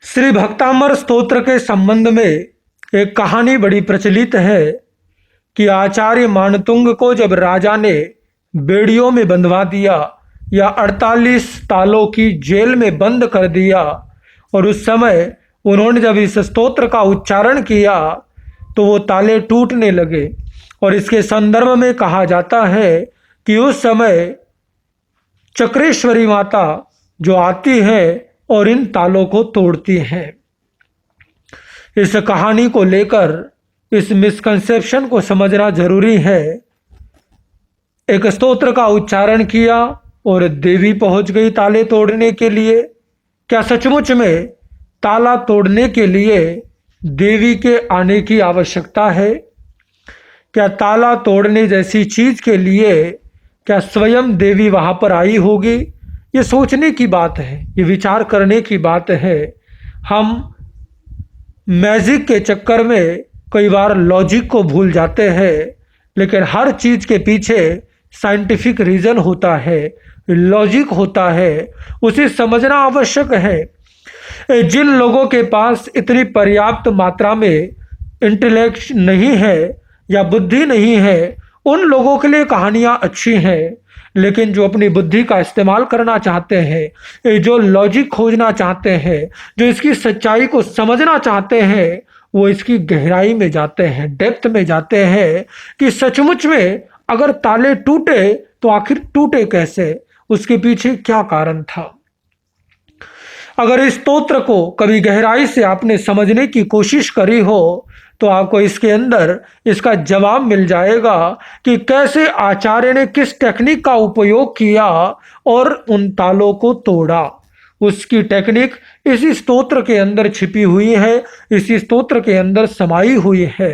श्री भक्तामर स्तोत्र के संबंध में एक कहानी बड़ी प्रचलित है कि आचार्य मानतुंग को जब राजा ने बेड़ियों में बंधवा दिया या 48 तालों की जेल में बंद कर दिया और उस समय उन्होंने जब इस स्तोत्र का उच्चारण किया तो वो ताले टूटने लगे। और इसके संदर्भ में कहा जाता है कि उस समय चक्रेश्वरी माता जो आती है और इन तालों को तोड़ती हैं। इस कहानी को लेकर इस मिसकंसेप्शन को समझना जरूरी है। एक स्तोत्र का उच्चारण किया और देवी पहुंच गई ताले तोड़ने के लिए। क्या सचमुच में ताला तोड़ने के लिए देवी के आने की आवश्यकता है? क्या ताला तोड़ने जैसी चीज के लिए क्या स्वयं देवी वहां पर आई होगी? ये सोचने की बात है, ये विचार करने की बात है। हम मैजिक के चक्कर में कई बार लॉजिक को भूल जाते हैं, लेकिन हर चीज के पीछे साइंटिफिक रीजन होता है, लॉजिक होता है, उसे समझना आवश्यक है। जिन लोगों के पास इतनी पर्याप्त मात्रा में इंटेलेक्ट नहीं है या बुद्धि नहीं है, उन लोगों के लिए कहानियां अच्छी हैं, लेकिन जो अपनी बुद्धि का इस्तेमाल करना चाहते हैं, जो लॉजिक खोजना चाहते हैं, जो इसकी सच्चाई को समझना चाहते हैं, वो इसकी गहराई में जाते हैं, डेप्थ में जाते हैं कि सचमुच में अगर ताले टूटे तो आखिर टूटे कैसे, उसके पीछे क्या कारण था। अगर इस स्तोत्र को कभी गहराई से आपने समझने की कोशिश करी हो तो आपको इसके अंदर इसका जवाब मिल जाएगा कि कैसे आचार्य ने किस टेक्निक का उपयोग किया और उन तालों को तोड़ा। उसकी टेक्निक इसी स्तोत्र के अंदर छिपी हुई है, इसी स्तोत्र के अंदर समाई हुई है।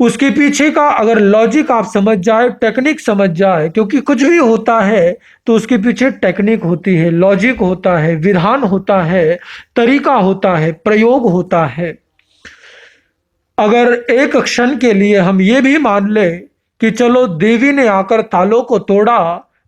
उसके पीछे का अगर लॉजिक आप समझ जाए, टेक्निक समझ जाए, क्योंकि कुछ भी होता है तो उसके पीछे टेक्निक होती है, लॉजिक होता है, विधान होता है, तरीका होता है, प्रयोग होता है। अगर एक क्षण के लिए हम ये भी मान लें कि चलो देवी ने आकर तालों को तोड़ा,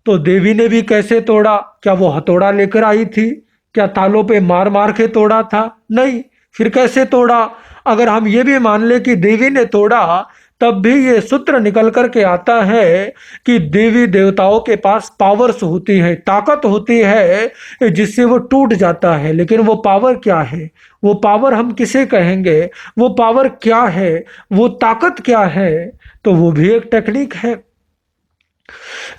तो देवी ने भी कैसे तोड़ा? क्या वो हथौड़ा लेकर आई थी? क्या तालों पे मार मार के तोड़ा था? नहीं। फिर कैसे तोड़ा? अगर हम ये भी मान लें कि देवी ने तोड़ा, तब भी ये सूत्र निकल कर के आता है कि देवी देवताओं के पास पावर्स होती है, ताकत होती है जिससे वो टूट जाता है। लेकिन वो पावर क्या है? वो पावर हम किसे कहेंगे? वो पावर क्या है? वो ताकत क्या है? तो वो भी एक टेक्निक है।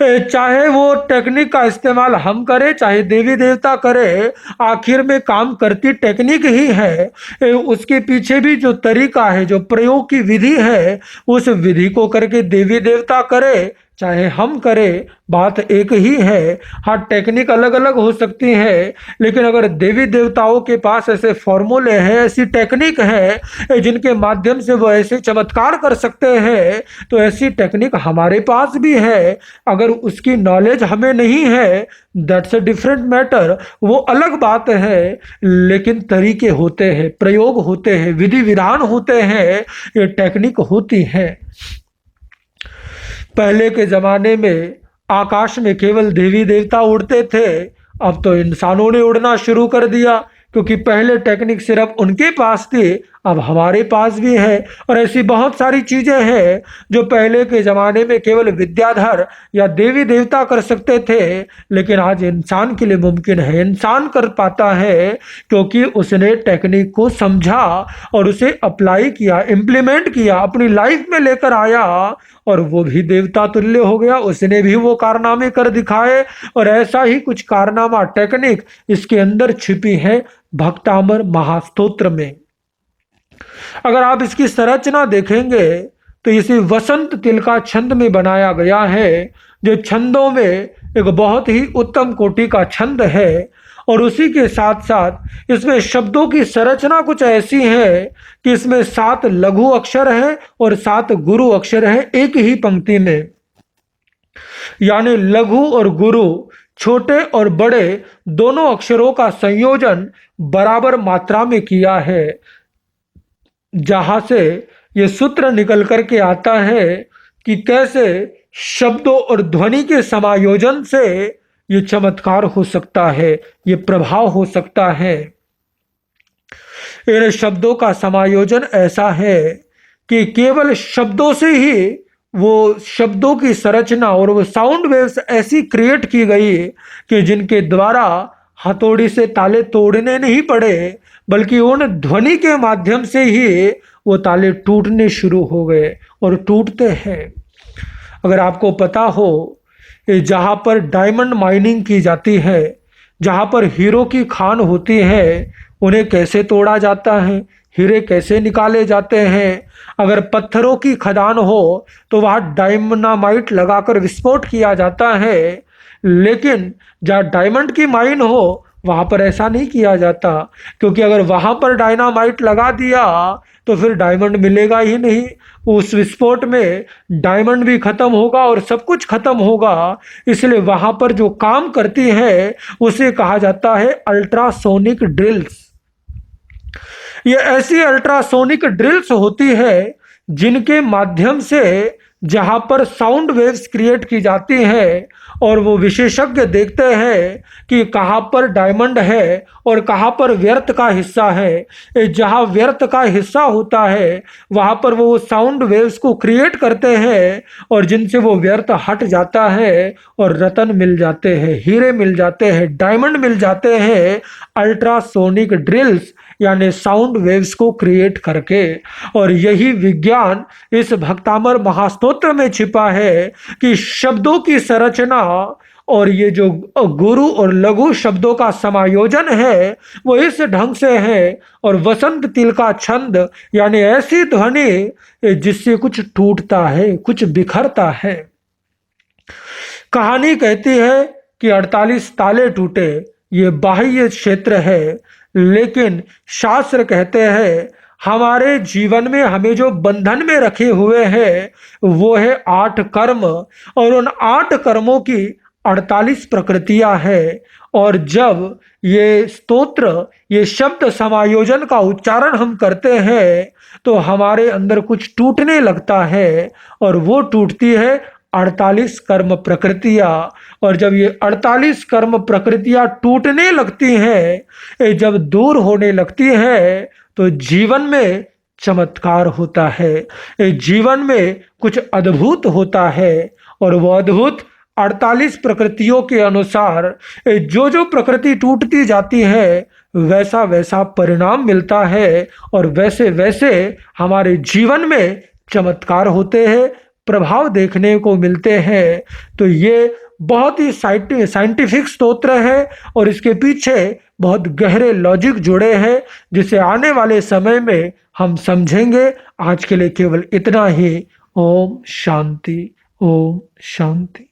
चाहे वो टेक्निक का इस्तेमाल हम करें, चाहे देवी देवता करे, आखिर में काम करती टेक्निक ही है। उसके पीछे भी जो तरीका है, जो प्रयोग की विधि है, उस विधि को करके देवी देवता करे चाहे हम करें, बात एक ही है। हाँ, टेक्निक अलग अलग हो सकती है, लेकिन अगर देवी देवताओं के पास ऐसे फॉर्मूले हैं, ऐसी टेक्निक है जिनके माध्यम से वो ऐसे चमत्कार कर सकते हैं, तो ऐसी टेक्निक हमारे पास भी है। अगर उसकी नॉलेज हमें नहीं है, दैट्स अ डिफरेंट मैटर, वो अलग बात है। लेकिन तरीके होते हैं, प्रयोग होते हैं, विधि विधान होते हैं, ये टेक्निक होती है। पहले के जमाने में आकाश में केवल देवी देवता उड़ते थे, अब तो इंसानों ने उड़ना शुरू कर दिया, क्योंकि पहले टेक्निक सिर्फ उनके पास थी, अब हमारे पास भी है। और ऐसी बहुत सारी चीजें हैं जो पहले के जमाने में केवल विद्याधर या देवी देवता कर सकते थे, लेकिन आज इंसान के लिए मुमकिन है। इंसान कर पाता है क्योंकि उसने टेक्निक को समझा और उसे अप्लाई किया, इम्प्लीमेंट किया, अपनी लाइफ में लेकर आया, और वो भी देवता तुल्य हो गया। उसने भी वो कारनामे कर दिखाए। और ऐसा ही कुछ कारनामा टेक्निक इसके अंदर छिपी है भक्तामर महास्तोत्र में। अगर आप इसकी संरचना देखेंगे तो इसे वसंत तिलका छंद में बनाया गया है, जो छंदों में एक बहुत ही उत्तम कोटि का छंद है। और उसी के साथ साथ इसमें शब्दों की संरचना कुछ ऐसी है कि इसमें 7 लघु अक्षर हैं और 7 गुरु अक्षर हैं एक ही पंक्ति में। यानी लघु और गुरु, छोटे और बड़े दोनों अक्षरों का संयोजन बराबर मात्रा में किया है, जहां से ये सूत्र निकल करके आता है कि कैसे शब्दों और ध्वनि के समायोजन से ये चमत्कार हो सकता है, ये प्रभाव हो सकता है। इन शब्दों का समायोजन ऐसा है कि केवल शब्दों से ही वो शब्दों की संरचना और वो साउंड वेव्स ऐसी क्रिएट की गई कि जिनके द्वारा हथौड़ी से ताले तोड़ने नहीं पड़े, बल्कि उन ध्वनि के माध्यम से ही वो ताले टूटने शुरू हो गए और टूटते हैं। अगर आपको पता हो, जहाँ पर डायमंड माइनिंग की जाती है, जहाँ पर हीरो की खान होती है, उन्हें कैसे तोड़ा जाता है, हीरे कैसे निकाले जाते हैं। अगर पत्थरों की खदान हो तो वहाँ डायनामाइट लगाकर विस्फोट किया जाता है, लेकिन जहाँ डायमंड की माइन हो वहाँ पर ऐसा नहीं किया जाता, क्योंकि अगर वहाँ पर डायनामाइट लगा दिया तो फिर डायमंड मिलेगा ही नहीं। उस विस्फोट में डायमंड भी खत्म होगा और सब कुछ खत्म होगा। इसलिए वहाँ पर जो काम करती है उसे कहा जाता है अल्ट्रासोनिक ड्रिल्स। ये ऐसी अल्ट्रासोनिक ड्रिल्स होती है जिनके माध्यम से जहां पर साउंड वेव्स क्रिएट की जाती हैं और वो विशेषज्ञ देखते हैं कि कहाँ पर डायमंड है और कहाँ पर व्यर्थ का हिस्सा है। जहाँ व्यर्थ का हिस्सा होता है वहाँ पर वो साउंड वेव्स को क्रिएट करते हैं और जिनसे वो व्यर्थ हट जाता है और रतन मिल जाते हैं, हीरे मिल जाते हैं, डायमंड मिल जाते हैं अल्ट्रासोनिक ड्रिल्स यानी साउंड वेव्स को क्रिएट करके। और यही विज्ञान इस भक्तामर महास्तोत्र में छिपा है कि शब्दों की संरचना और ये जो गुरु और लघु शब्दों का समायोजन है वो इस ढंग से है। और वसंत तिल का छंद यानी ऐसी ध्वनि जिससे कुछ टूटता है, कुछ बिखरता है। कहानी कहती है कि 48 ताले टूटे, ये बाह्य क्षेत्र है, लेकिन शास्त्र कहते हैं हमारे जीवन में हमें जो बंधन में रखे हुए हैं वो है 8 कर्म, और उन 8 कर्मों की 48 प्रकृतियां हैं। और जब ये स्तोत्र, ये शब्द समायोजन का उच्चारण हम करते हैं तो हमारे अंदर कुछ टूटने लगता है, और वो टूटती है 48 कर्म प्रकृतियां। और जब ये 48 कर्म प्रकृतियां टूटने लगती हैं, जब दूर होने लगती है, तो जीवन में चमत्कार होता है, जीवन में कुछ अद्भुत होता है। और वो अद्भुत 48 प्रकृतियों के अनुसार जो जो प्रकृति टूटती जाती है वैसा वैसा परिणाम मिलता है, और वैसे वैसे हमारे जीवन में चमत्कार होते हैं, प्रभाव देखने को मिलते हैं। तो ये बहुत ही साइंटिफिक स्तोत्र है और इसके पीछे बहुत गहरे लॉजिक जुड़े हैं, जिसे आने वाले समय में हम समझेंगे। आज के लिए केवल इतना ही। ओम शांति, ओम शांति।